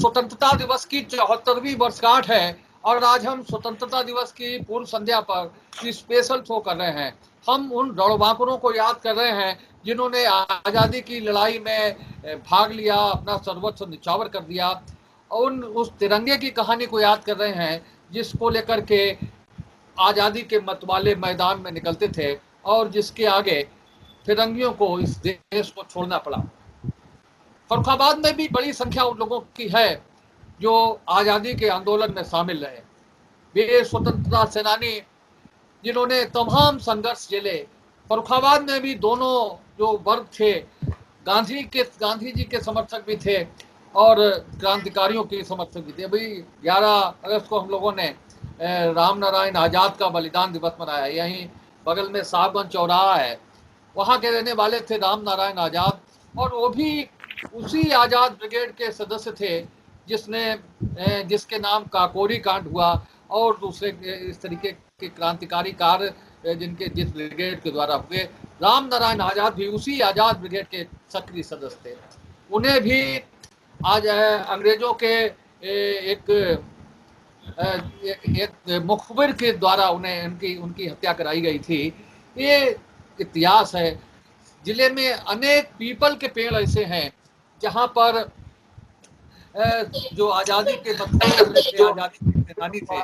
स्वतंत्रता दिवस की 74वीं वर्षगांठ है और आज हम स्वतंत्रता दिवस की पूर्व संध्या पर स्पेशल शो कर रहे हैं। हम उन रणबांकुरों को याद कर रहे हैं जिन्होंने आज़ादी की लड़ाई में भाग लिया, अपना सर्वस्व निछावर कर दिया। उस तिरंगे की कहानी को याद कर रहे हैं जिसको लेकर के आज़ादी के मतवाले मैदान में निकलते थे और जिसके आगे फिरंगियों को इस देश को छोड़ना पड़ा। फर्रुखाबाद में भी बड़ी संख्या उन लोगों की है जो आज़ादी के आंदोलन में शामिल रहे। वे स्वतंत्रता सेनानी जिन्होंने तमाम संघर्ष झेले। फर्रुखाबाद में भी दोनों जो वर्ग थे, गांधी जी के समर्थक भी थे और क्रांतिकारियों के समर्थक भी थे। अभी 11 अगस्त को हम लोगों ने राम नारायण आज़ाद का बलिदान दिवस मनाया। यहीं बगल में साहबगंज चौराहा है, वहाँ के रहने वाले थे राम नारायण आज़ाद और वो भी उसी आज़ाद ब्रिगेड के सदस्य थे जिसके नाम काकोरी कांड हुआ और दूसरे इस तरीके के क्रांतिकारी कार्य जिस ब्रिगेड के द्वारा हुए। राम नारायण आज़ाद भी उसी आज़ाद ब्रिगेड के सक्रिय सदस्य थे। उन्हें भी आज अंग्रेजों के एक मुखबिर के द्वारा उन्हें उनकी हत्या कराई गई थी। ये इतिहास है। जिले में अनेक पीपल के पेड़ ऐसे हैं जहां पर जो आज़ादी के आज़ादी के सेनानी थे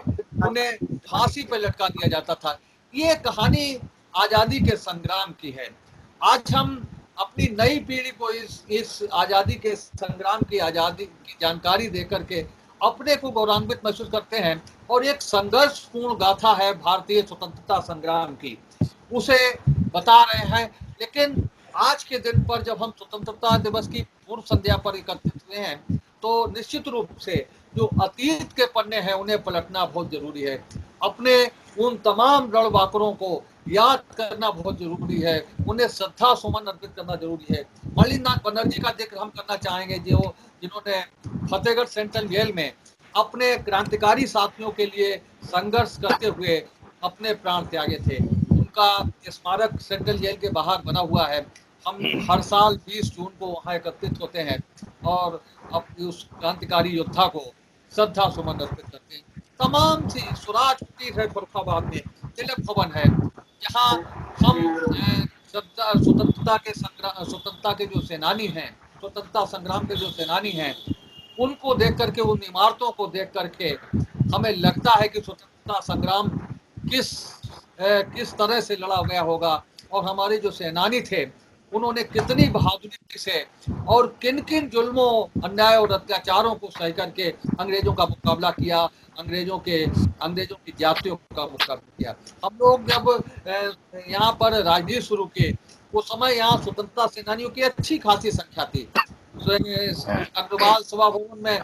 उन्हें फांसी पर लटका दिया जाता था। ये कहानी आज़ादी के संग्राम की है। आज हम अपनी नई पीढ़ी को इस आज़ादी के संग्राम की आज़ादी की जानकारी देकर के अपने को गौरवान्वित महसूस करते हैं और एक संघर्षपूर्ण गाथा है भारतीय स्वतंत्रता संग्राम की, उसे बता रहे हैं। लेकिन आज के दिन पर जब हम स्वतंत्रता दिवस की पूर्व संध्या पर एकत्रित हुए हैं तो निश्चित रूप से जो अतीत के पन्ने हैं उन्हें पलटना बहुत जरूरी है। अपने उन तमाम रणबांकुरों को याद करना बहुत जरूरी है, उन्हें श्रद्धा सुमन अर्पित करना जरूरी है। मणिनाथ बनर्जी का जिक्र हम करना चाहेंगे जिन्होंने फतेहगढ़ सेंट्रल जेल में अपने क्रांतिकारी साथियों के लिए संघर्ष करते हुए अपने प्राण त्यागे थे। उनका स्मारक सेंट्रल जेल के बाहर बना हुआ है। हम हर साल 20 जून को वहाँ एकत्रित होते हैं और उस क्रांतिकारी योद्धा को श्रद्धा सुमन अर्पित करते हैं। तमाम सी स्वराज कुटीर है फर्रुखाबाद में, तिलक भवन है, जहाँ हम स्वतंत्रता के जो सेनानी हैं, स्वतंत्रता संग्राम के जो सेनानी हैं, उनको देख करके, उन इमारतों को देख करके हमें लगता है कि स्वतंत्रता संग्राम किस तरह से लड़ा गया होगा और हमारे जो सेनानी थे उन्होंने कितनी बहादुरी से और किन किन जुल्मों, अन्याय और अत्याचारों को सह करके अंग्रेजों का मुकाबला किया, अंग्रेजों की जातियों का मुकाबला किया। हम लोग जब यहाँ पर राजनीति शुरू किए उस समय यहाँ स्वतंत्रता सेनानियों की अच्छी खासी संख्या थी। अग्रवाल सभा भवन में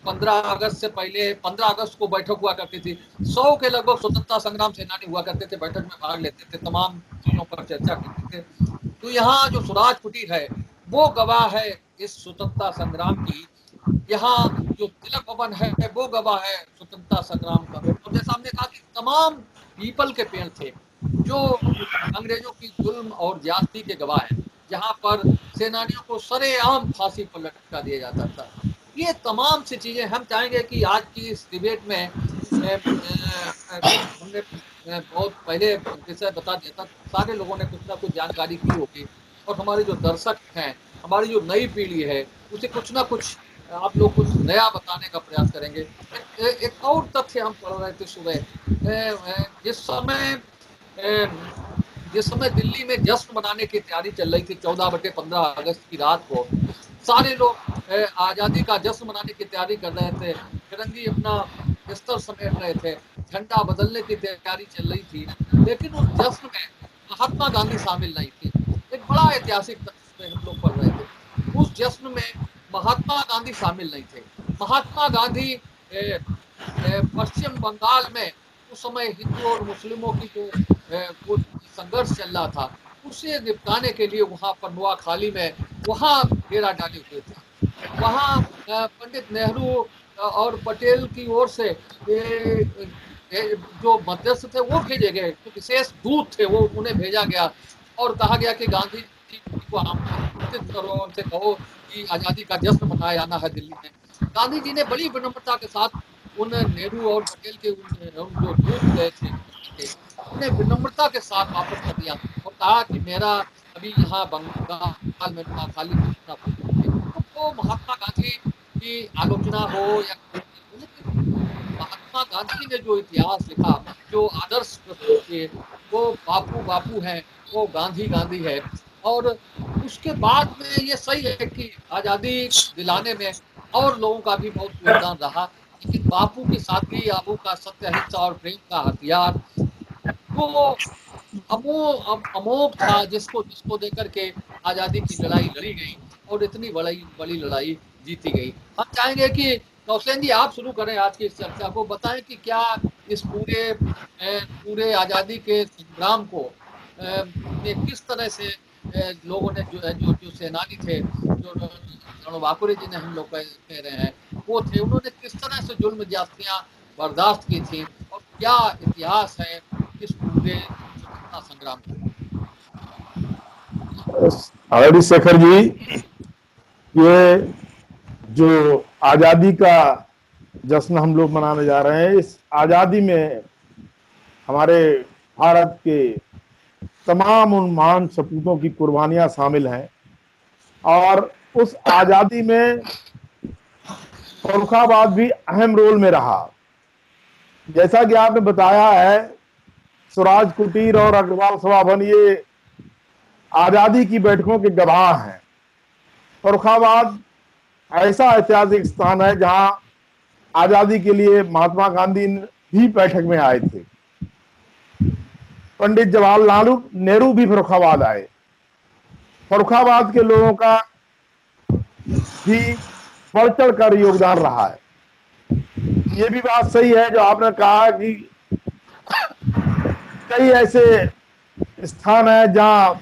15 अगस्त से पहले 15 अगस्त को बैठक हुआ करती थी। 100 के लगभग स्वतंत्रता संग्राम सेनानी हुआ करते थे, बैठक में भाग लेते थे, तमाम चीजों पर चर्चा करते थे। तो यहाँ जो स्वराज कुटीर है वो गवाह है इस स्वतंत्रता संग्राम की। यहाँ जो तिलक भवन है वो गवाह है स्वतंत्रता संग्राम का। और जैसा हमने कहा कि तमाम पीपल के पेड़ थे जो अंग्रेजों की जुल्म और ज्यादती के गवाह है, जहाँ पर सेनानियों को सरेआम फांसी पर लटका दिया जाता था। ये तमाम सी चीजें हम चाहेंगे कि आज की इस डिबेट में हमने बहुत पहले विषय बता दिया था, सारे लोगों ने कुछ ना कुछ जानकारी की होगी और हमारे जो दर्शक हैं, हमारी जो नई पीढ़ी है, उसे कुछ ना कुछ आप लोग कुछ नया बताने का प्रयास करेंगे। एक और तथ्य हम पढ़ रहे थे सुबह, जिस समय दिल्ली में जश्न मनाने की तैयारी चल रही थी 14/15 अगस्त की रात को, सारे लोग आज़ादी का जश्न मनाने की तैयारी कर रहे थे, फिरंगी अपना बिस्तर समेट रहे थे, झंडा बदलने की तैयारी चल रही थी, लेकिन उस जश्न में महात्मा गांधी शामिल नहीं थी। एक बड़ा ऐतिहासिक तथ्य हम लोग पढ़ रहे थे, उस जश्न में महात्मा गांधी शामिल नहीं थे। महात्मा गांधी पश्चिम बंगाल में उस समय हिंदू और मुस्लिमों की जो संघर्ष चल रहा था उसे निपटाने के लिए वहाँ पर नोआखाली में वहाँ डेरा डाले हुए थे। वहाँ पंडित नेहरू और पटेल की ओर से जो मध्यस्थ थे वो भेजे गए, जो विशेष दूत थे वो उन्हें भेजा गया और कहा गया कि गांधी जी को आमंत्रित करो, उनसे कहो कि आज़ादी का जश्न मनाया जाना है दिल्ली में। गांधी जी ने बड़ी विनम्रता के साथ उन नेहरू और पटेल के उन जो दूत गए थे उन्हें विनम्रता के साथ वापस कर दिया और कहा कि मेरा अभी यहाँ बंगाल में खाली तो महात्मा गांधी की आलोचना हो या लेकिन महात्मा गांधी ने जो इतिहास लिखा, जो आदर्श प्रस्तुत किए, वो बापू बापू है, वो गांधी गांधी है। और उसके बाद में ये सही है कि आजादी दिलाने में और लोगों का भी बहुत योगदान रहा, लेकिन बापू की सादगी, बापू का सत्य, अहिंसा और प्रेम का हथियार वो अमोघ था, जिसको जिसको देकर के आजादी की लड़ाई लड़ी गई और इतनी बड़ी बड़ी लड़ाई जीती गई। हम चाहेंगे कि नौसेन जी आप शुरू करें आज की इस चर्चा को, बताएं कि क्या इस पूरे आजादी के संग्राम को में किस तरह से लोगों ने जो जो सेनानी थे, जो रणबांकुरे जी ने हम लोग कह रहे हैं वो थे, उन्होंने किस तरह से जुल्म ज्यादतियां बर्दाश्त की थी और क्या इतिहास है इस पूरे स्वतंत्रता संग्राम का। हरी शेखर जी, ये जो आजादी का जश्न हम लोग मनाने जा रहे हैं, इस आजादी में हमारे भारत के तमाम उन महान सपूतों की कुर्बानियां शामिल हैं और उस आजादी में फर्रुखाबाद भी अहम रोल में रहा। जैसा कि आपने बताया है, स्वराज कुटीर और अग्रवाल सभा भवन ये आजादी की बैठकों के गवाह हैं। फर्रुखाबाद ऐसा ऐतिहासिक स्थान है जहां आजादी के लिए महात्मा गांधी भी बैठक में आए थे। पंडित जवाहरलाल नेहरू भी फर्रुखाबाद आए। फर्रुखाबाद के लोगों का भी बढ़ चढ़कर योगदान रहा है। ये भी बात सही है जो आपने कहा कि कई ऐसे स्थान है जहां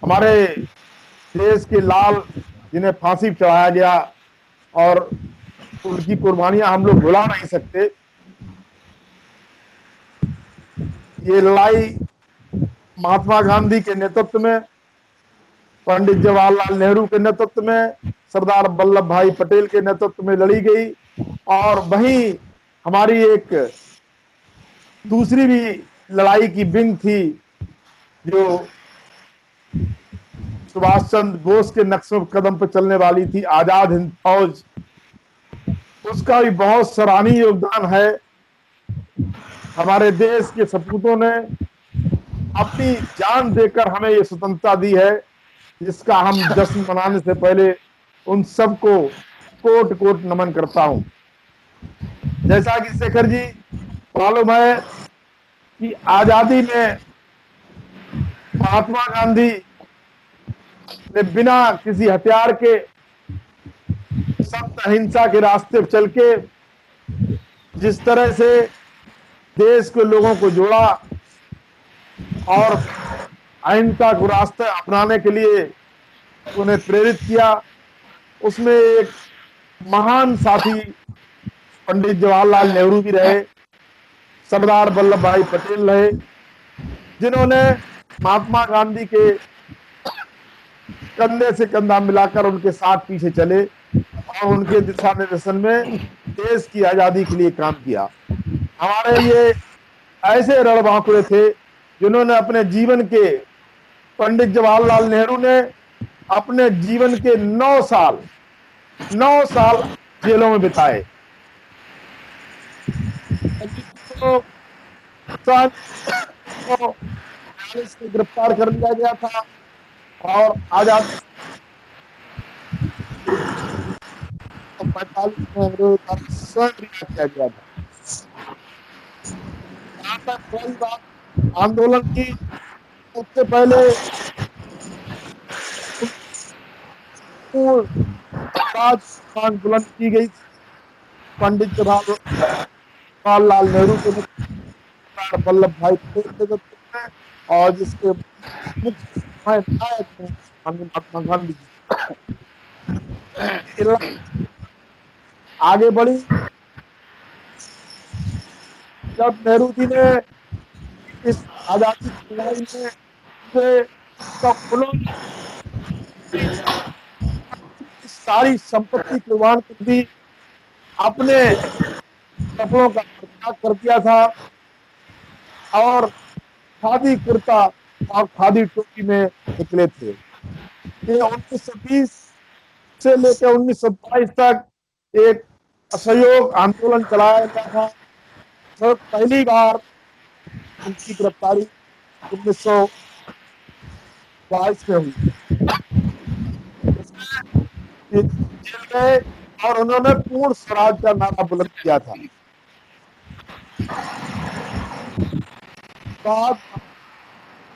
हमारे देश के लाल जिन्हें फांसी चढ़ाया गया और उनकी कुर्बानियां हम लोग भुला नहीं सकते। ये लड़ाई महात्मा गांधी के नेतृत्व में, पंडित जवाहरलाल नेहरू के नेतृत्व में, सरदार वल्लभ भाई पटेल के नेतृत्व में लड़ी गई। और वहीं हमारी एक दूसरी भी लड़ाई की विंग थी जो सुभाष चंद्र बोस के नक्श कदम पर चलने वाली थी, आजाद हिंद फौज। उसका भी बहुत सराहनीय योगदान है। हमारे देश के सपूतों ने अपनी जान देकर हमें ये स्वतंत्रता दी है, जिसका हम जश्न मनाने से पहले उन सबको कोट कोट नमन करता हूं। जैसा कि शेखर जी मालूम है कि आजादी में महात्मा गांधी ने बिना किसी हथियार के सत्य अहिंसा के रास्ते पर चल के जिस तरह से देश के लोगों को जोड़ा और अहिंसा को रास्ते अपनाने के लिए उन्हें प्रेरित किया, उसमें एक महान साथी पंडित जवाहरलाल नेहरू भी रहे, सरदार वल्लभ भाई पटेल रहे, जिन्होंने महात्मा गांधी के कंधे से कंधा मिलाकर उनके साथ पीछे चले और उनके दिशा निर्देशन में देश की आजादी के लिए काम किया। हमारे ये ऐसे रणबांकुरे थे जिन्होंने अपने जीवन के, पंडित जवाहरलाल नेहरू ने अपने जीवन के 9 साल जेलों में बिताए। तो से गिरफ्तार कर लिया गया था और आजाद 45 में अंग्रेजों द्वारा स्वयं रिहा किया गया था। जहां तक पहली बात आंदोलन की, सबसे पहले आंदोलन की गई पंडित जवाहरलाल नेहरू के नेतृत्व, वल्लभ भाई पटेल के नेतृत्व में, और जिसके मुख्य नायक हैं महात्मा गांधी जी। आगे बढ़ी जब नेहरू जी ने इस आजादी की लड़ाई में सारी संपत्ति कुर्बान कर दी अपने कपड़ों का त्याग कर दिया था और खादी कुर्ता और खादी टोपी में निकले थे। ये 1920 से लेकर 1922 तक एक असहयोग आंदोलन चलाया गया था। तो पहली बार उनकी गिरफ्तारी 1922 में हुई। ये जेल गए और उन्होंने पूर्ण स्वराज का नारा बुलंद किया था। बाद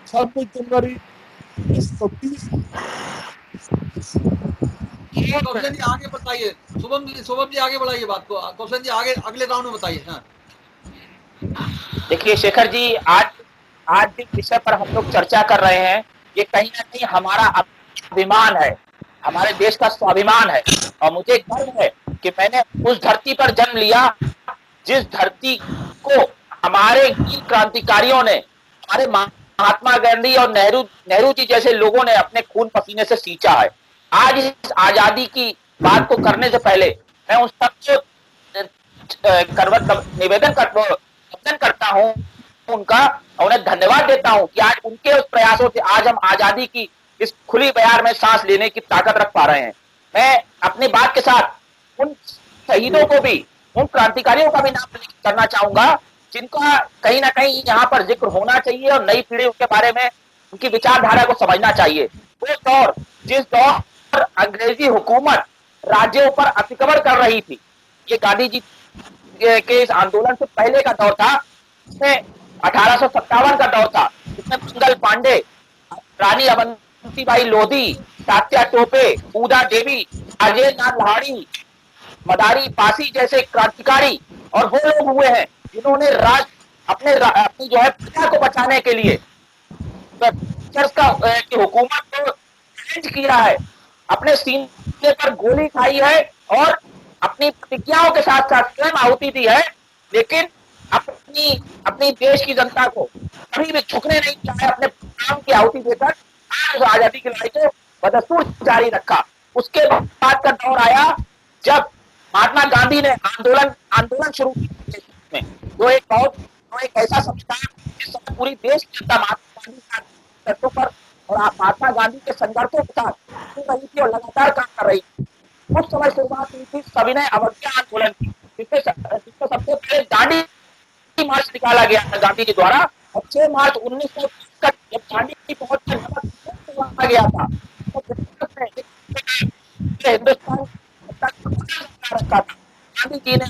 26 जनवरी 1930 कौशन जी आगे बताइए। शुभम जी आगे बढ़ाइए बात को। कौशन जी आगे अगले राउंड में बताइए। हाँ देखिए शेखर जी, आज आज जिस विषय पर हम लोग चर्चा कर रहे हैं, ये कहीं ना कहीं हमारा अभिमान है, हमारे देश का स्वाभिमान है। और मुझे गर्व है कि मैंने उस धरती पर जन्म लिया जिस धरती को हमारे वीर क्रांतिकारियों ने, हमारे महात्मा गांधी और नेहरू नेहरू जी जैसे लोगों ने अपने खून पसीने से सींचा है। आज इस आजादी की बात को करने से पहले मैं उन सबको निवेदन करता हूं उनका, उन्हें धन्यवाद देता हूं कि आज उनके उस प्रयासों से आज हम आजादी की इस खुली बयार में सांस लेने की ताकत रख पा रहे हैं। मैं अपनी बात के साथ उन शहीदों को भी, उन क्रांतिकारियों का भी नाम करना चाहूंगा जिनका कहीं ना कहीं यहाँ पर जिक्र होना चाहिए और नई पीढ़ी उनके बारे में, उनकी विचारधारा को समझना चाहिए। वो दौर, जिस दौर अंग्रेजी हुकूमत राज्यों पर अतिक्रमण कर रही थी, ये गांधी जी के इस आंदोलन से पहले का दौर था। इसमें 1857 का दौर था, जिसमें मंगल पांडे, रानी अवंतीबाई लोधी, तात्या टोपे, पूजा देवी, राजेंद्र नाथ लाहिड़ी, मदारी पासी जैसे क्रांतिकारी और वो लोग हुए हैं जिन्होंने अपनी जो है प्रजा को बचाने के लिए की हुकूमत को चैलेंज किया है, अपने सीने पर गोली खाई है और अपनी प्रतिज्ञाओं के साथ साथ स्वयं आहुति दी है, लेकिन अपनी अपनी देश की जनता को कभी भी झुकने नहीं चाहे, अपने प्राण की आहुति देकर आज आजादी की लड़ाई को बदस्तूर जारी रखा। उसके बाद का दौर आया जब महात्मा गांधी ने आंदोलन आंदोलन शुरू किया, जो एक ऐसा संस्कार जिस समय पूरी देश की जनता महात्मा गांधी के पर और महात्मा गांधी के संघर्षों के साथ रही थी और लगातार काम कर रही थी। उस समय शुरुआत हुई थी सविनय अवज्ञा आंदोलन की, जिसमें सबसे पहले दांडी मार्च निकाला गया था गांधी जी द्वारा। और 6 मार्च 1930 तक जब गांधी पहुंचकर आ गया था तो हिंदुस्तान रखा था। गांधी जी ने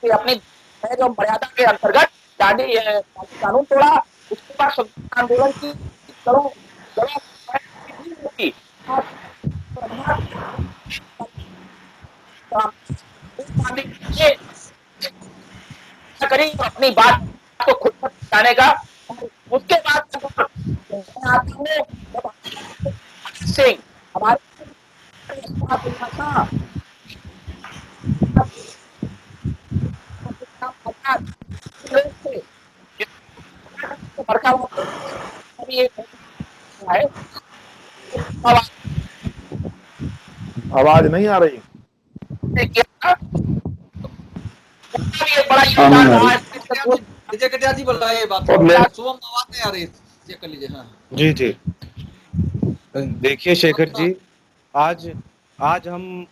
अपनी जो मर्यादा के अंतर्गत गांधी कानून तोड़ा। उसके बाद स्वतंत्रता आंदोलन की जड़ों करी अपनी बात को खुद पर बताने का। उसके बाद सिंह हमारे आवाज नहीं आ रही। एक बड़ा योगदान रहा है। विजय कटियार जी बोल रहा है ये बात। शुभम आवाज नहीं आ रही, चेक कर लीजिए। हाँ जी जी, देखिए शेखर जी, आज आज हम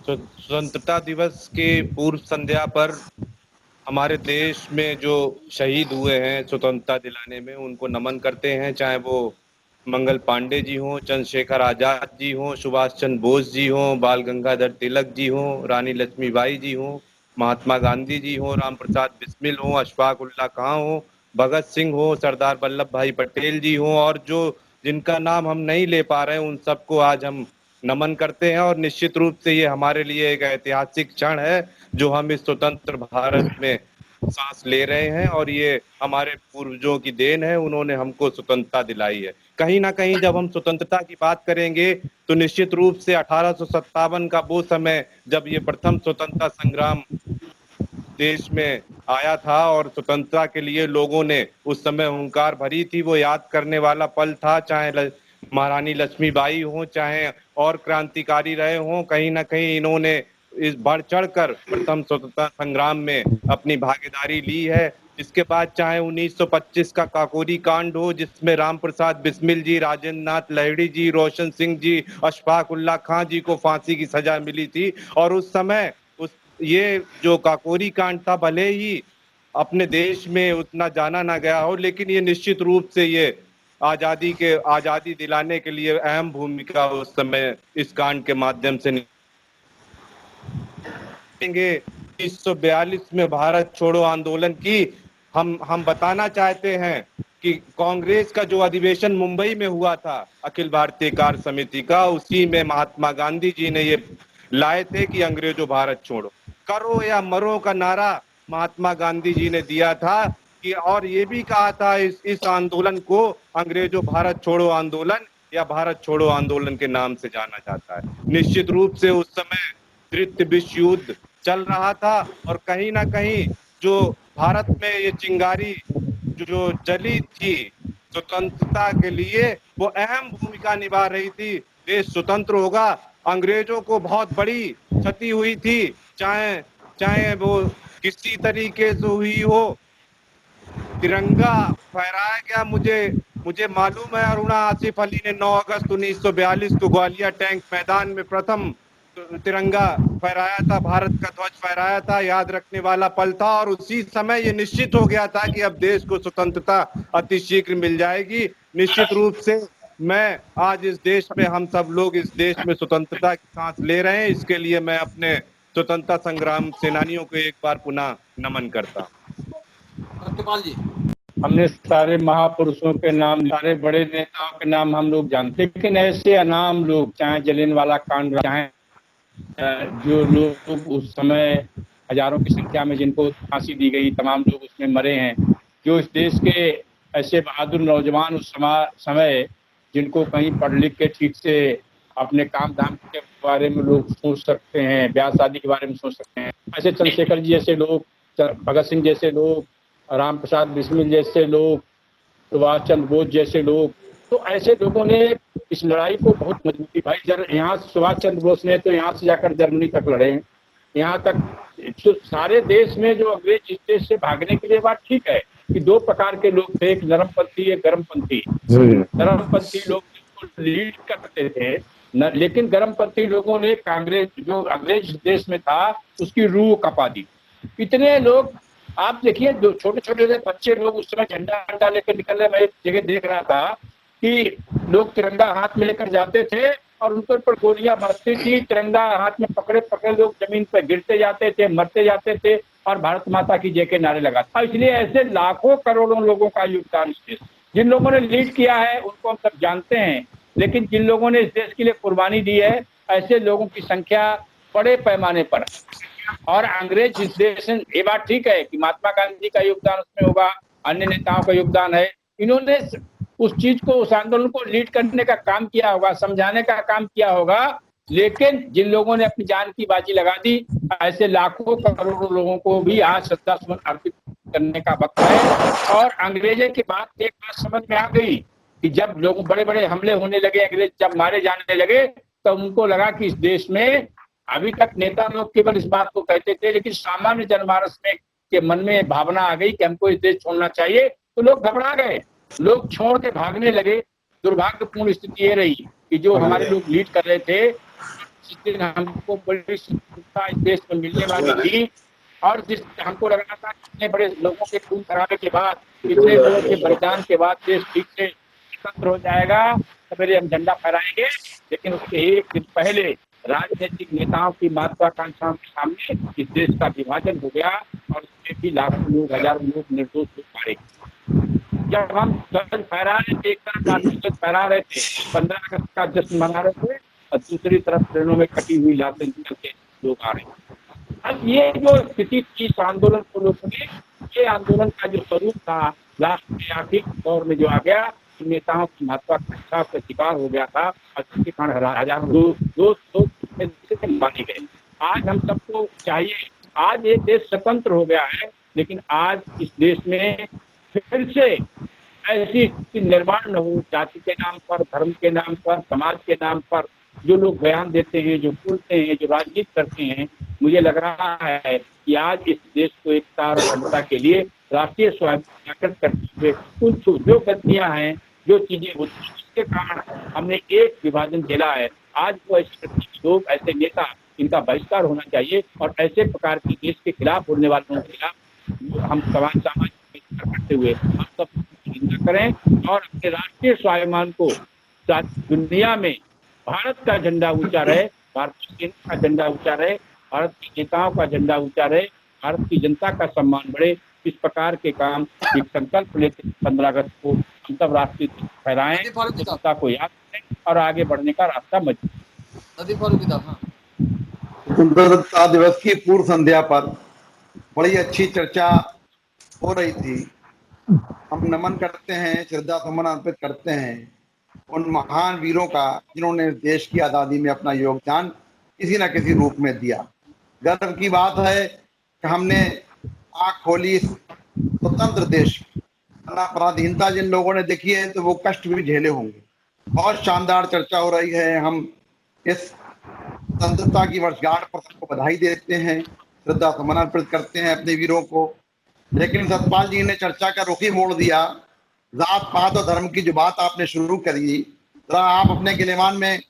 स्वतंत्रता दिवस के पूर्व संध्या पर हमारे देश में जो शहीद हुए हैं स्वतंत्रता दिलाने में, उनको नमन करते हैं। चाहे वो मंगल पांडे जी हों, चंद्रशेखर आजाद जी हों, सुभाष चंद्र बोस जी हों, बाल गंगाधर तिलक जी हों, रानी लक्ष्मीबाई जी हों, महात्मा गांधी जी हों, राम प्रसाद बिस्मिल हों, अशफाक उल्लाह खां हों, भगत सिंह हो, सरदार वल्लभ भाई पटेल जी हों, और जो जिनका नाम हम नहीं ले पा रहे हैं उन सबको आज हम नमन करते हैं। और निश्चित रूप से ये हमारे लिए एक ऐतिहासिक क्षण है जो हम इस स्वतंत्र भारत में सांस ले रहे हैं, और ये हमारे पूर्वजों की देन है, उन्होंने हमको स्वतंत्रता दिलाई है। कहीं ना कहीं जब हम स्वतंत्रता की बात करेंगे तो निश्चित रूप से 1857 का वो समय जब ये प्रथम स्वतंत्रता संग्राम देश में आया था और स्वतंत्रता के लिए लोगों ने उस समय हुंकार भरी थी, वो याद करने वाला पल था। चाहे महारानी लक्ष्मीबाई हो, चाहे और क्रांतिकारी रहे हों, कहीं ना कहीं इन्होंने इस बढ़ चढ़कर प्रथम स्वतंत्रता संग्राम में अपनी भागीदारी ली है। इसके बाद चाहे 1925 का काकोरी कांड हो, जिसमें राम प्रसाद बिस्मिल जी, राजेंद्र नाथ लाहिड़ी जी, रोशन सिंह जी, अशफाक उल्ला खां जी को फांसी की सजा मिली थी। और उस समय ये जो काकोरी कांड था, भले ही अपने देश में उतना जाना ना गया हो, लेकिन ये निश्चित रूप से ये आजादी दिलाने के लिए अहम भूमिका उस समय इस कांड के माध्यम से निभाएंगे। 1942 में भारत छोड़ो आंदोलन की हम बताना चाहते हैं कि कांग्रेस का जो अधिवेशन मुंबई में हुआ था अखिल भारतीय कार्य समिति का, उसी में महात्मा गांधी जी ने ये लाए थे कि अंग्रेजों भारत छोड़ो, करो या मरो का नारा महात्मा गांधी जी ने दिया था कि, और ये भी कहा था इस आंदोलन को अंग्रेजों भारत छोड़ो आंदोलन या भारत छोड़ो आंदोलन के नाम से जाना जाता है। निश्चित रूप से उस समय तृतीय विश्व युद्ध चल रहा था और कहीं ना कहीं जो भारत में ये चिंगारी जो जली थी स्वतंत्रता के लिए, वो अहम भूमिका निभा रही थी। देश स्वतंत्र होगा, अंग्रेजों को बहुत बड़ी क्षति हुई थी, चाहे वो किसी तरीके से हुई हो। तिरंगा फहराया गया, मुझे मालूम है अरुणा आसिफ अली ने 9 अगस्त 1942 को ग्वालियर टैंक मैदान में प्रथम तिरंगा फहराया था, भारत का ध्वज फहराया था, याद रखने वाला पल था। और उसी समय ये निश्चित हो गया था कि अब देश को स्वतंत्रता अति शीघ्र मिल जाएगी। निश्चित रूप से मैं आज इस देश में, हम सब लोग इस देश में स्वतंत्रता की सांस ले रहे हैं, इसके लिए मैं अपने स्वतंत्रता संग्राम सेनानियों को एक बार पुनः नमन करता हूँ। सत्यपाल जी, हमने सारे महापुरुषों के नाम, सारे बड़े नेताओं के नाम हम लोग जानते, लेकिन ऐसे अनाम लोग, चाहे जलियांवाला कांड, चाहे जो लोग उस समय हजारों की संख्या में जिनको फांसी दी गई, तमाम लोग उसमें मरे हैं, जो इस देश के ऐसे बहादुर नौजवान उस समय जिनको कहीं पढ़ लिख के ठीक से अपने काम धाम के बारे में लोग सोच सकते हैं, ब्याह शादी के बारे में सोच सकते हैं, ऐसे चंद्रशेखर जी जैसे लोग, भगत सिंह जैसे लोग, राम प्रसाद बिस्मिल जैसे लोग, सुभाष चंद्र बोस जैसे लोग, तो ऐसे लोगों ने इस लड़ाई को बहुत मजबूती भाई। यहाँ सुभाष चंद्र बोस ने तो यहाँ से जाकर जर्मनी तक लड़े हैं, यहाँ तक तो सारे देश में जो अंग्रेज इस देश से भागने के लिए बात ठीक है कि दो प्रकार के लोग थे, एक नरमपंथी एक गर्मपंथी। नरमपंथी लोग जिसको लीड करते थे लेकिन गर्मपंथी लोगों ने कांग्रेस जो अंग्रेज देश में था उसकी रूह कपा दी। इतने लोग आप देखिए, जो छोटे छोटे बच्चे लोग उस समय झंडा लेकर निकल रहे, मैं एक जगह देख रहा था कि लोग तिरंगा हाथ में लेकर जाते थे और उनके ऊपर गोलियां बरसती थी, तिरंगा हाथ में पकड़े पकड़े लोग जमीन पर गिरते जाते थे, मरते जाते थे और भारत माता की जय के नारे लगाते। इसलिए ऐसे लाखों करोड़ों लोगों का योगदान इस देश, जिन लोगों ने लीड किया है उनको हम सब जानते हैं, लेकिन जिन लोगों ने इस देश के लिए कुर्बानी दी है, ऐसे लोगों की संख्या बड़े पैमाने पर। और अंग्रेज इस देश, ये बात ठीक है कि महात्मा गांधी का योगदान उसमें होगा, अन्य नेताओं का योगदान है, इन्होंने उस चीज को, उस आंदोलन को लीड करने का काम किया होगा, समझाने का काम किया होगा, लेकिन जिन लोगों ने अपनी जान की बाजी लगा दी, ऐसे लाखों करोड़ों लोगों को भी आज श्रद्धासुमन अर्पित करने का वक्त है। और अंग्रेजों के बाद एक बात समझ में आ गई कि जब लोग बड़े बड़े हमले होने लगे, अंग्रेज जब मारे जाने लगे, तो उनको लगा कि इस देश में अभी तक नेता लोग केवल इस बात को कहते थे, लेकिन सामान्य जनमानस में के मन में भावना आ गई कि हमको इस देश छोड़ना चाहिए, तो लोग घबरा गए, लोग छोड़ के भागने लगे। दुर्भाग्यपूर्ण स्थिति ये रही कि जो हमारे लोग लीड कर रहे थे, जिस दिन हमको बड़ी स्वतंत्रता इस देश में मिलने वाली थी और जिस हमको लग रहा था इतने बड़े लोगों के खून खराबे के बाद, इतने लोगों के बलिदान के बाद देश ठीक से स्वतंत्र हो जाएगा, सवेरे हम झंडा फहराएंगे, लेकिन उसके एक दिन पहले राजनीतिक नेताओं की महत्वाकांक्षाओं के सामने इस देश का विभाजन हो गया और उसमें भी लाखों लोग, हजारों लोग निर्दोष लोग मारे। जब हम ध्वज फहरा रहे थे, एक तरफ ध्वज फहरा रहे थे, 15 अगस्त का जश्न मना रहे थे, और दूसरी तरफ ट्रेनों में कटी हुई लाशें निकल के लोग आ रहे हैं। अब ये जो स्थिति थी इस आंदोलन को लोगों ने, ये आंदोलन का जो स्वरूप था लास्ट में आर्थिक दौर में जो आ गया, नेताओं की महत्वाकांक्षा का शिकार हो गया था और जिसके कारण हजारों लोग मारे गए। आज हम सबको चाहिए, आज ये देश स्वतंत्र हो गया है, लेकिन आज इस देश में फिर से ऐसी निर्माण न हो, जाति के नाम पर, धर्म के नाम पर, समाज के नाम पर जो लोग बयान देते हैं, जो बोलते हैं, जो राजनीति करते हैं, मुझे लग रहा है कि आज इस देश को एकता और अखंडता के लिए राष्ट्रीय स्वाभिमान करते हुए कुछ जो गलतियां हैं, जो चीजें होती हैं, जिसके कारण हमने एक विभाजन झेला है, आज वो ऐसे लोग, ऐसे नेता, इनका बहिष्कार होना चाहिए और ऐसे प्रकार के देश के खिलाफ बोलने वालों के खिलाफ हम समाज करते हुए हम सब निंदा करें और अपने राष्ट्रीय स्वाभिमान को दुनिया में भारत का झंडा ऊंचा रहे, भारत का झंडा ऊंचा रहे, भारत के नेताओं का झंडा ऊंचा रहे, भारत की जनता का सम्मान बढ़े। इस प्रकार के काम एक संकल्प लेते 15 अगस्त को हम सब राष्ट्रीय फहराएं, जनता को याद करें और आगे बढ़ने का रास्ता मजबूत। स्वतंत्रता दिवस की पूर्व संध्या पर बड़ी अच्छी चर्चा हो रही थी। हम नमन करते हैं, श्रद्धा सुमन अर्पित करते हैं उन महान वीरों का जिन्होंने देश की आज़ादी में अपना योगदान किसी न किसी रूप में दिया। गर्व की बात है कि हमने आँख खोली इस स्वतंत्र देश पराधीनता जिन लोगों ने देखी है तो वो कष्ट भी झेले होंगे। बहुत शानदार चर्चा हो रही है। हम इस स्वतंत्रता की वर्षगांठ पर सबको बधाई देते हैं, श्रद्धा सुमन अर्पित करते हैं अपने वीरों को। लेकिन सतपाल जी ने चर्चा का रुख ही मोड़ दिया। जात पात और धर्म की जो बात आपने शुरू करी, जरा आप अपने गिलेमान में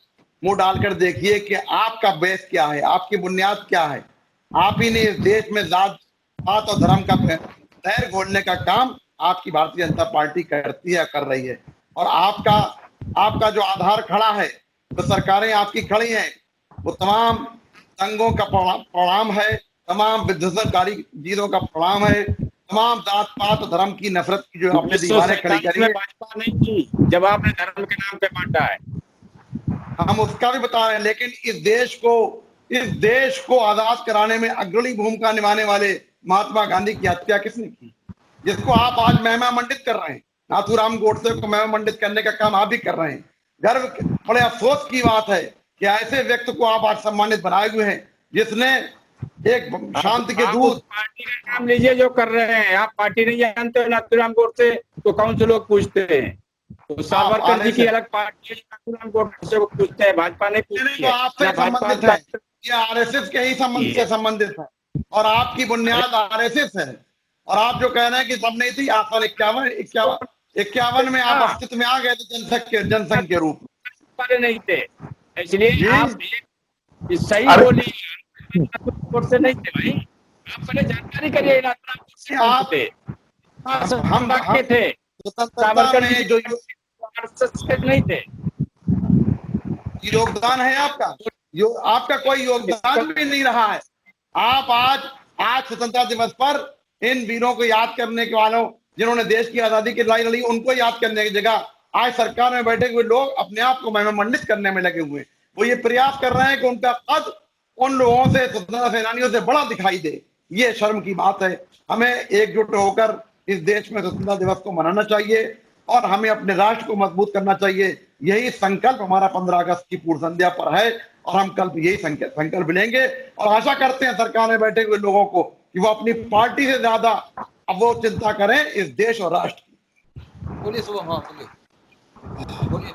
मुंह डालकर देखिए कि आपका बेस क्या है, आपकी बुनियाद क्या है। आप ही ने इस देश में जात पात और धर्म का जहर घोलने का काम आपकी भारतीय जनता पार्टी करती है, कर रही है। और आपका जो आधार खड़ा है, जो सरकारें आपकी खड़ी हैं, वो तमाम दंगों का परिणाम है, तमाम विध्वंसकारी चीजों का परिणाम है, तमाम जात पात और धर्म की नफरत की जो आपने दीवारें खड़ी करी है। भाजपा नहीं की जब आपने धर्म के नाम पे बांटा है, हम उसका भी बता रहे हैं। लेकिन इस देश को आजाद कराने में अग्रणी भूमिका निभाने वाले महात्मा गांधी की हत्या किसने की, जिसको आप आज महिमा मंडित कर रहे हैं। नाथूराम गोडसे को महिमा मंडित करने का काम आप भी कर रहे हैं। गर्व, बड़े अफसोस की बात है कि ऐसे व्यक्ति को आप आज सम्मानित बनाए हुए हैं जिसने एक शांति के दूत। पार्टी का नाम लीजिए जो कर रहे हैं। आप पार्टी नहीं जानते हो नाथूराम गोडसे तो कौन से लोग पूछते हैं? तो सावरकर जी की अलग पार्टी है, नाथूराम गोडसे को पूछते हैं, भाजपा नहीं पूछती है। आपसे संबंधित है, ये आरएसएस के ही संबंध से संबंधित है और आपकी बुनियाद आरएसएस है। और आप जो कह रहे हैं कि सब नहीं थी, आप 51 में आप अस्तित्व में आ गए थे जनसंघ के रूप में नहीं थे, इसलिए आप सही बोली से नहीं थे भाई। आप पहले जानकारी करिए आप हम थे सावरकर जी जो नहीं थे। योगदान है आपका कोई योगदान भी नहीं रहा है। आप आज स्वतंत्रता दिवस पर इन वीरों को याद करने के वालों जिन्होंने देश की आजादी की लड़ाई लड़ी, उनको याद करने की जगह आज सरकार में बैठे हुए लोग अपने आप को महिमा मंडित करने में लगे हुए। वो ये प्रयास कर रहे हैं कि उनका कद उन लोगों से, स्वतंत्रता सेनानियों से बड़ा दिखाई दे। ये शर्म की बात है। हमें एकजुट होकर इस देश में स्वतंत्रता दिवस को मनाना चाहिए और हमें अपने राष्ट्र को मजबूत करना चाहिए। यही संकल्प हमारा 15 अगस्त की पूर्व संध्या पर है और हम कल यही संकल्प लेंगे और आशा करते हैं सरकार में बैठे हुए लोगों को कि वो अपनी पार्टी से ज्यादा अब वो चिंता करें इस देश और राष्ट्र की। बोलिए सुबह। हाँ बोलिए।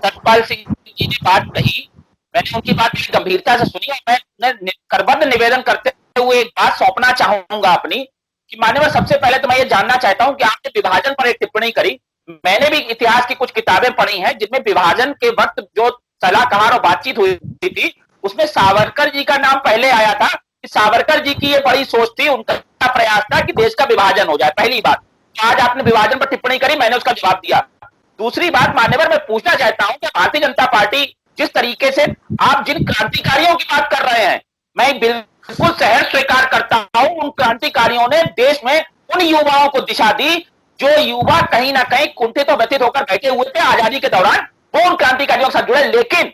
सतपाल सिंह जी ने बात कही, मैंने उनकी बात गंभीरता से सुनी और मैं करबद्ध निवेदन करते हुए एक बात सौंपना चाहूंगा अपनी कि माननीय, सबसे पहले तो मैं ये जानना चाहता हूं कि आपने विभाजन पर एक टिप्पणी करी। मैंने भी इतिहास की कुछ किताबें पढ़ी हैं जिनमें विभाजन के वक्त जो सलाहकार और बातचीत हुई थी उसमें सावरकर जी का नाम पहले आया था कि सावरकर जी की ये बड़ी सोच थी, उनका प्रयास था कि देश का विभाजन हो जाए। पहली बात, आज आपने विभाजन पर टिप्पणी करी, मैंने उसका जवाब दिया। दूसरी बात मान्यवर, मैं पूछना चाहता हूं कि भारतीय जनता पार्टी जिस तरीके से आप जिन क्रांतिकारियों की बात कर रहे हैं, मैं बिल्कुल सहर्ष स्वीकार करता हूं। उन क्रांतिकारियों ने देश में उन युवाओं को दिशा दी जो युवा कहीं ना कहीं कुंठित और व्यथित होकर बैठे हुए थे आजादी के दौरान, वो उन क्रांतिकारियों के साथ जुड़े। लेकिन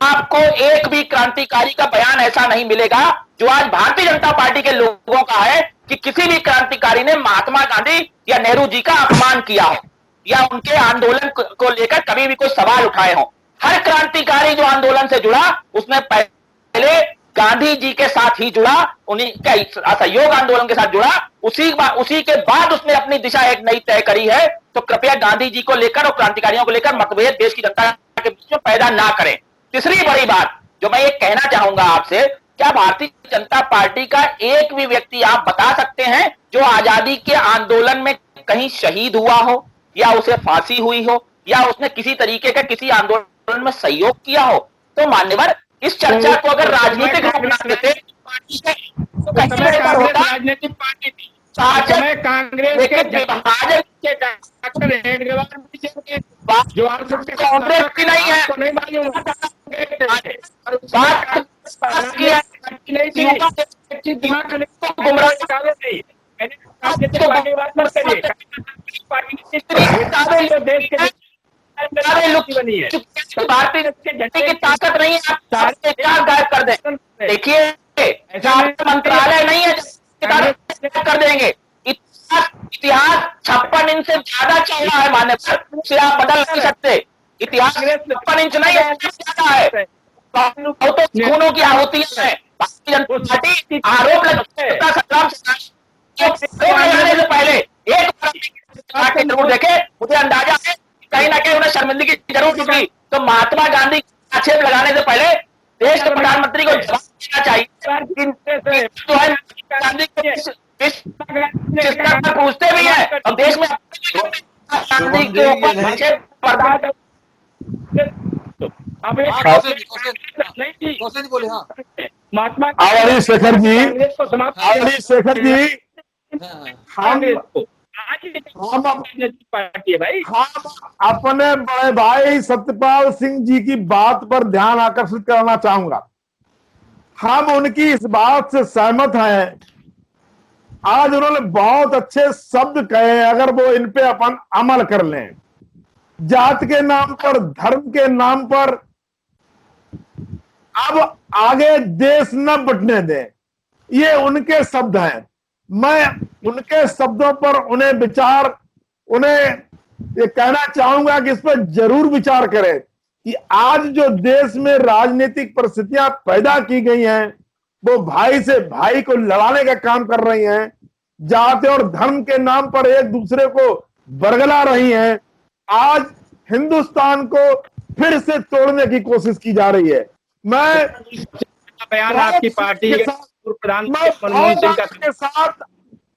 आपको एक भी क्रांतिकारी का बयान ऐसा नहीं मिलेगा जो आज भारतीय जनता पार्टी के लोगों का है कि किसी भी क्रांतिकारी ने महात्मा गांधी या नेहरू जी का अपमान किया हो या उनके आंदोलन को लेकर कभी भी कोई सवाल उठाए हो। हर क्रांतिकारी जो आंदोलन से जुड़ा उसने पहले गांधी जी के साथ ही जुड़ा, उन्हीं के असहयोग आंदोलन के साथ जुड़ा, उसी के बाद उसने अपनी दिशा एक नई तय करी है। तो कृपया गांधी जी को लेकर और क्रांतिकारियों को लेकर मतभेद देश की जनता के बीच में पैदा ना करें। तीसरी बड़ी बात जो मैं ये कहना चाहूंगा आपसे, क्या भारतीय जनता पार्टी का एक भी व्यक्ति आप बता सकते हैं जो आजादी के आंदोलन में कहीं शहीद हुआ हो, या उसे फांसी हुई हो, या उसने किसी तरीके का किसी आंदोलन में सहयोग किया हो? तो मान्यवर, इस चर्चा को अगर राजनीतिक रूप बना देते तो कैसे बेहतर होता? राजनीतिक पार्टी थी, कांग्रेस के विभाजन के डॉक्टर हेडगेवार जो कांग्रेस की नहीं है, नहीं मालूम दिमाग गुमराह देश के बनी है, भारतीय जनता की ताकत नहीं है, सारे गायब कर दें। देखिए, मंत्रालय नहीं है, कर देंगे। इतिहास 56 इंच से ज्यादा चौड़ा है, मान्यवर, उसे आप बदल नहीं सकते। इतिहास 56 इंच नहीं है, ज्यादा है। तो खूनों की आहुतियां हैं। भारतीय जनता पार्टी आरोप संग्राम लगाने से पहले एक बार जरूर देखे, मुझे अंदाजा है कहीं ना कहीं उन्हें शर्मिंदगी जरूर होगी। तो महात्मा गांधी आक्षेप लगाने से पहले देश के प्रधानमंत्री को जवाब देना चाहिए। तो है गांधी पूछते भी है, और देश में गांधी के ऊपर आक्षेप बर्दाश्त बोले। हाँ, महात्मा आवारी शेखर जी, को समाप्त आवारी शेखर जी, हम पार्टी है भाई। हम अपने बड़े भाई सत्यपाल सिंह जी की बात पर ध्यान आकर्षित करना चाहूंगा। हम उनकी इस बात से सहमत हैं। आज उन्होंने बहुत अच्छे शब्द कहे, अगर वो इन पे अपन अमल कर लें, जात के नाम पर, धर्म के नाम पर अब आगे देश न बंटने दें, ये उनके शब्द हैं। मैं उनके शब्दों पर उन्हें ये कहना चाहूंगा कि इस पर जरूर विचार करें कि आज जो देश में राजनीतिक परिस्थितियां पैदा की गई हैं, वो भाई से भाई को लड़ाने का काम कर रही हैं, जाति और धर्म के नाम पर एक दूसरे को बरगला रही हैं। आज हिंदुस्तान को फिर से तोड़ने की कोशिश की जा रही है। मैं बयान आपकी पार्टी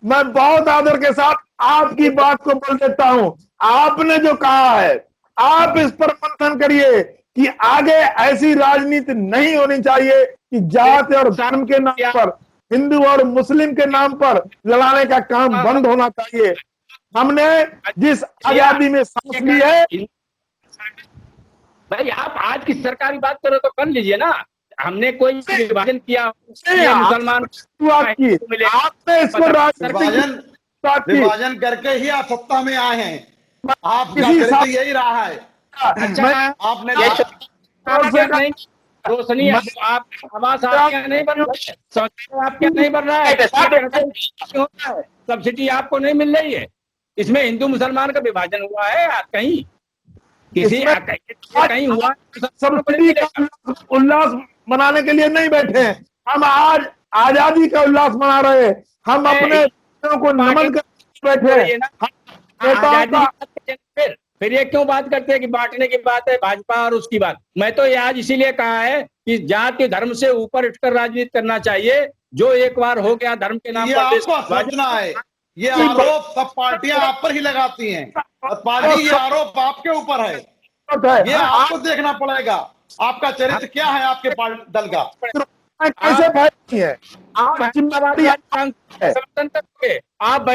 मैं बहुत आदर के साथ आपकी बात को बोल देता हूं। आपने जो कहा है, आप इस पर मंथन करिए कि आगे ऐसी राजनीति नहीं होनी चाहिए कि जाति और धर्म के नाम पर, हिंदू और मुस्लिम के नाम पर लड़ाने का काम बंद होना चाहिए। हमने जिस आजादी में सांस ली है, भाई आप आज की सरकारी बात करो तो कर लीजिए ना। हमने कोई विभाजन किया मुसलमान की, आपने इसको विभाजन करके ही आप सत्ता में आए हैं। आपका चरित्र यही रहा है। अच्छा, आपने नहीं रोशनी आप आवास आपके नहीं बन रहा है, शौचालय आपके नहीं बन रहा है, सब्सिडी आपको नहीं मिल रही है। इसमें हिंदू मुसलमान का विभाजन हुआ है कहीं? किसी कहीं हुआ? सब्सिडी का उल्लास मनाने के लिए नहीं बैठे हैं हम, आज आजादी का उल्लास मना रहे हैं। हम अपने को नमन कर बैठे हैं। फिर ये क्यों बात करते हैं कि बांटने की बात है भाजपा और उसकी बात? मैं तो ये आज इसीलिए कहा है कि जाति धर्म से ऊपर उठकर राजनीति करना चाहिए। जो एक बार हो गया धर्म के नाम पर, आपको समझना है ये आरोप सब पार्टियां आप पर ही लगाती हैं, और पार्टी ये आरोप आपके ऊपर है। ये आपको देखना पड़ेगा आपका चरित्र क्या है, आपके दल का कैसे भाई है। आप समर्थन करोगे? आप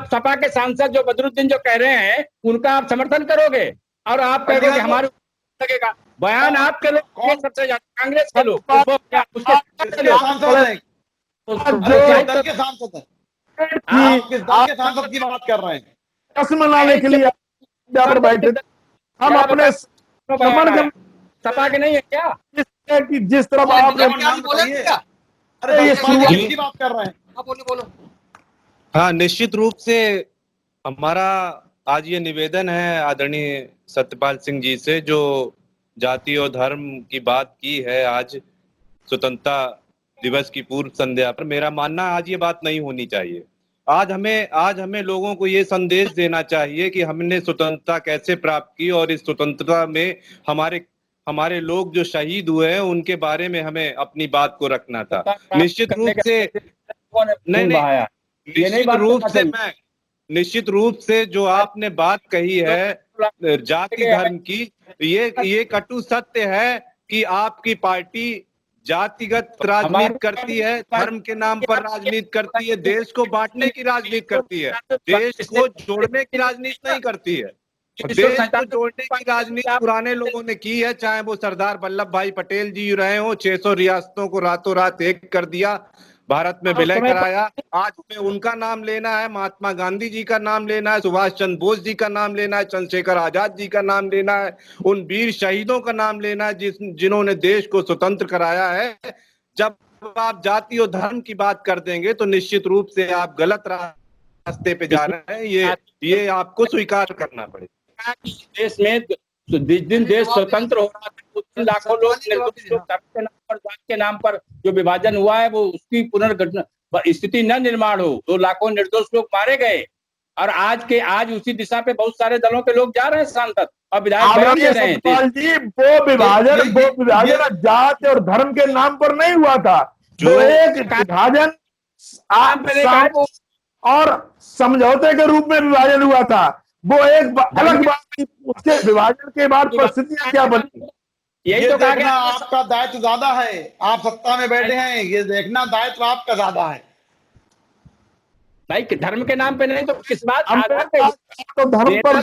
सपा के सांसद जो बदरुद्दीन जो कह रहे हैं उनका आप समर्थन करोगे, और आप कहोगे कि हमारे लगेगा बयान आपके लोग सबसे ज्यादा कांग्रेस के लोग सांसद की बात कर रहे हैं। कसम लाने के लिए बैठे हम अपने सपा के नहीं है क्या? कि जिस तरफ आपने की बात कर रहे हैं। बोलो। हाँ, निश्चित रूप से हमारा आज ये निवेदन है आदरणीय सत्यपाल सिंह जी से, जो जाति और धर्म की बात की है आज स्वतंत्रता दिवस की पूर्व संध्या पर। मेरा मानना आज ये बात नहीं होनी चाहिए। आज हमें लोगों को ये संदेश देना चाहिए कि हमने स्वतंत्रता कैसे प्राप्त की और इस स्वतंत्रता में हमारे हमारे लोग जो शहीद हुए हैं उनके बारे में हमें अपनी बात को रखना था। निश्चित रूप से नहीं बहाया ये नहीं बात निश्चित रूप से जो आपने बात कही है जाति धर्म की, ये कटु सत्य है कि आपकी पार्टी जातिगत राजनीति करती है, धर्म के नाम पर राजनीति करती है, देश को बांटने की राजनीति करती है, देश को जोड़ने की राजनीति नहीं करती है। देश को जोड़ने की राजनीति पुराने लोगों ने की है, चाहे वो सरदार वल्लभ भाई पटेल जी रहे हो। 600 रियासतों को रातों रात एक कर दिया, भारत में विलय कराया। आज हमें उनका नाम लेना है, महात्मा गांधी जी का नाम लेना है, सुभाष चंद्र बोस जी का नाम लेना है, चंद्रशेखर आजाद जी का नाम लेना है, उन वीर शहीदों का नाम लेना है जिन्होंने देश को स्वतंत्र कराया है। जब आप जाति और धर्म की बात कर देंगे तो निश्चित रूप से आप गलत रास्ते पे जा रहे हैं, ये आपको स्वीकार करना पड़ेगा। देश में जिस दिन देश स्वतंत्र हो रहा था उस दिन लाखों लोग निर्दोष लोग धर्म के नाम पर, जात के नाम पर जो विभाजन हुआ है वो उसकी पुनर्गठन स्थिति न निर्माण हो, तो लाखों निर्दोष लोग मारे गए। और आज उसी दिशा पे बहुत सारे दलों के लोग जा रहे हैं, सांसद और विधायक बयान दे रहे हैं। जी वो विभाजन जात और धर्म के नाम पर नहीं हुआ था, जो एक विभाजन और समझौते के रूप में विभाजन हुआ था। वो एक अलग बात थी, उसके विभाजन के बाद परिस्थितियां क्या बनी, यही तो देखना आपका दायित्व ज्यादा है। आप सत्ता में बैठे हैं, ये देखना दायित्व आपका ज्यादा है भाई। धर्म के नाम पे नहीं तो किस बात तो धर्म पर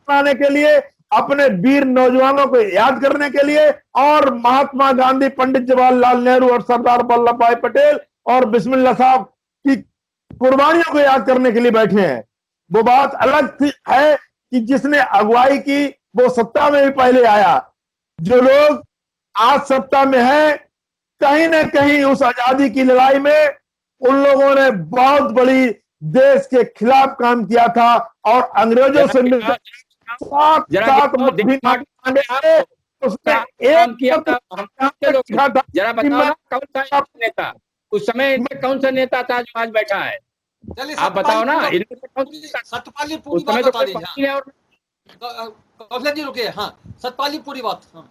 बनाने के लिए, अपने वीर नौजवानों को याद करने के लिए, और महात्मा गांधी, पंडित जवाहरलाल नेहरू और सरदार वल्लभ भाई पटेल और बिस्मिल्लाह साहब की कुर्बानियों को याद करने के लिए बैठे हैं। वो बात अलग है कि जिसने अगुवाई की वो सत्ता में भी पहले आया। जो लोग आज सत्ता में है, कहीं न कहीं उस आजादी की लड़ाई में उन लोगों ने बहुत बड़ी देश के खिलाफ काम किया था और अंग्रेजों से उसने एक किया था। जरा बताओ कौन सा नेता उस समय कौन सा नेता था जो आज बैठा है, आप बताओ ना। सतपाली पूरी बात बता दीजिए। कौशल जी रुकिए, हाँ सतपाली पूरी बात। हाँ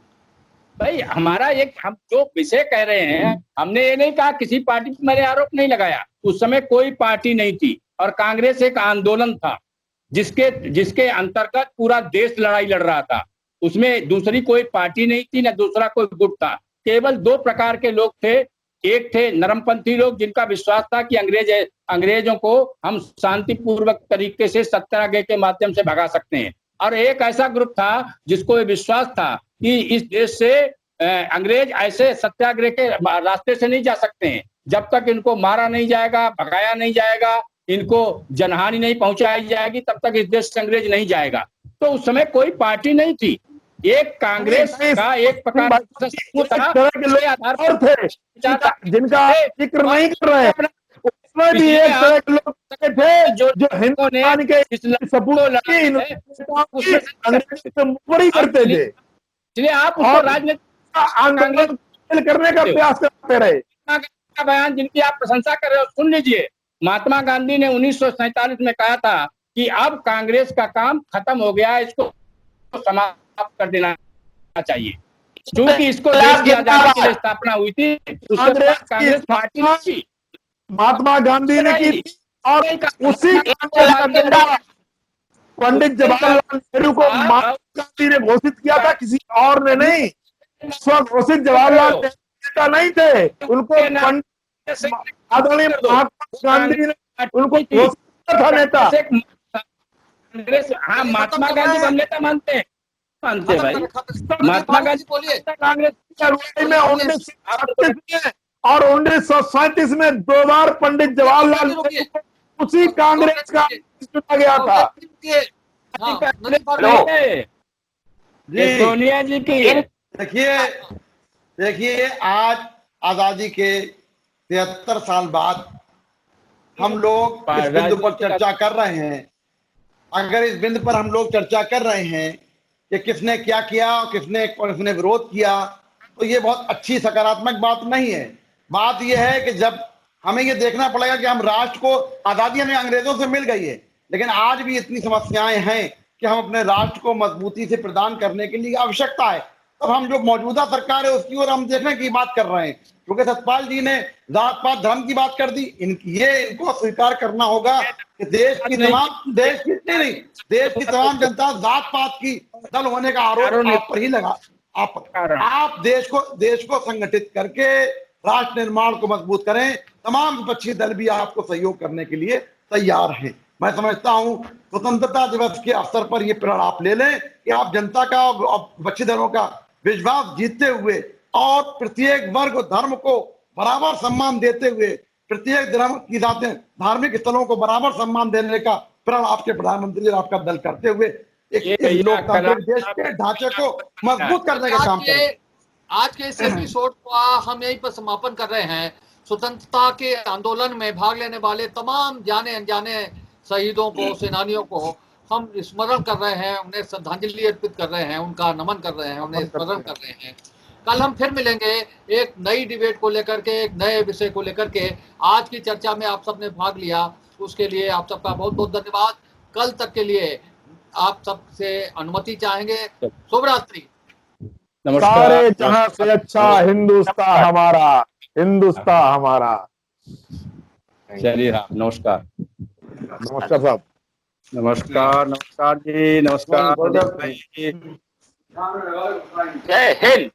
भाई हमारा हम जो विषय कह रहे हैं, हमने ये नहीं कहा किसी पार्टी पर मैंने आरोप नहीं लगाया। उस समय कोई पार्टी नहीं थी और कांग्रेस एक आंदोलन था जिसके अंतर्गत पूरा देश लड़ाई लड़ रहा था। उसमें दूसरी कोई पार्टी नहीं थी, न दूसरा कोई गुट था। केवल दो प्रकार के लोग थे। एक थे नरमपंथी लोग जिनका विश्वास था कि अंग्रेजों को हम शांतिपूर्वक तरीके से सत्याग्रह के माध्यम से भगा सकते हैं, और एक ऐसा ग्रुप था जिसको ये विश्वास था कि इस देश से अंग्रेज ऐसे सत्याग्रह के रास्ते से नहीं जा सकते हैं जब तक इनको मारा नहीं जाएगा, भगाया नहीं जाएगा, इनको जनहानि नहीं पहुंचाई जाएगी, तब तक इस देश से अंग्रेज नहीं जाएगा। तो उस समय कोई पार्टी नहीं थी। एक कांग्रेस का एक प्रकार और थे जिनका जिक्र नहीं कर रहे हैं, उसमें भी एक तरह के लोग थे जो हिंदुस्तान के मुखबरी करते थे, इसलिए आप उसको राजनीतिक आंदोलन करने का प्रयास करते रहे। का बयान जिनकी आप प्रशंसा कर रहे हो, सुन लीजिए। महात्मा गांधी ने 1947 में कहा था कि अब कांग्रेस का काम खत्म हो गया है, इसको समाप्त कर देना चाहिए, क्योंकि इसको देश की आजादी के लिए स्थापना हुई थी। उसके बाद कांग्रेस पार्टी थी, महात्मा गांधी ने की, और उसी पंडित जवाहरलाल नेहरू को महात्मा गांधी ने घोषित किया था, किसी और ने नहीं। स्वघोषित जवाहरलाल नेहरू नेता नहीं थे, उनको आदरणीय महात्मा गांधी ने उनको घोषित किया था नेता। हाँ, महात्मा गांधी को नेता मानते भाई। महात्मा गांधी बोलिए कांग्रेस में 1937 और 1937 में 2 बार पंडित जवाहरलाल नेहरू उसी कांग्रेस का चुना गया था। सोनिया जी की देखिए आज आजादी के 73 साल बाद हम लोग इस बिंदु पर चर्चा कर रहे हैं। अगर इस बिंदु पर हम लोग चर्चा कर रहे हैं कि किसने क्या किया और किसने विरोध किया, तो ये बहुत अच्छी सकारात्मक बात नहीं है। बात यह है कि जब हमें ये देखना पड़ेगा कि हम राष्ट्र को आजादी हमें अंग्रेजों से मिल गई है, लेकिन आज भी इतनी समस्याएं हैं कि हम अपने राष्ट्र को मजबूती से प्रदान करने के लिए आवश्यकता है। तब हम जो मौजूदा सरकार है उसकी ओर हम देखने की बात कर रहे हैं, क्योंकि सतपाल जी ने जात पात धर्म की बात कर दी। इनको स्वीकार करना होगा कि देश की तमाम जनता जात पात की दल होने का आरोप आप पर ही लगा। आप देश को संगठित करके राष्ट्र निर्माण को मजबूत करें। तमाम विपक्षी दल भी आपको सहयोग करने के लिए तैयार हैं। मैं समझता हूं स्वतंत्रता दिवस के अवसर पर ये प्रण आप ले लें कि आप जनता का और विपक्षी दलों का विश्वास जीतते हुए और प्रत्येक वर्ग और धर्म को बराबर सम्मान देते हुए, प्रत्येक धर्म की जाते धार्मिक स्थलों को बराबर सम्मान देने का प्रण आपके प्रधानमंत्री और आपका दल करते हुए एक लोकतांत्रिक देश के ढांचे को मजबूत करने का काम करें। आज के इस एपिसोड का हम यहीं पर समापन कर रहे हैं। स्वतंत्रता के आंदोलन में भाग लेने वाले तमाम जाने अनजाने शहीदों को, सेनानियों को हम स्मरण कर रहे हैं, उन्हें श्रद्धांजलि अर्पित कर रहे हैं, उनका नमन कर रहे हैं, उन्हें स्मरण कर रहे हैं। कल हम फिर मिलेंगे एक नई डिबेट को लेकर के, एक नए विषय को लेकर के। आज की चर्चा में आप सबने भाग लिया, उसके लिए आप सबका बहुत बहुत धन्यवाद। कल तक के लिए आप सबसे अनुमति चाहेंगे। शुभ रात्रि। सारे जहां से अच्छा हिंदुस्तान हमारा, हिंदुस्तान हमारा। चलिए, हाँ, नमस्कार। नमस्कार साहब। नमस्कार जी, नमस्कार। जय हिंद।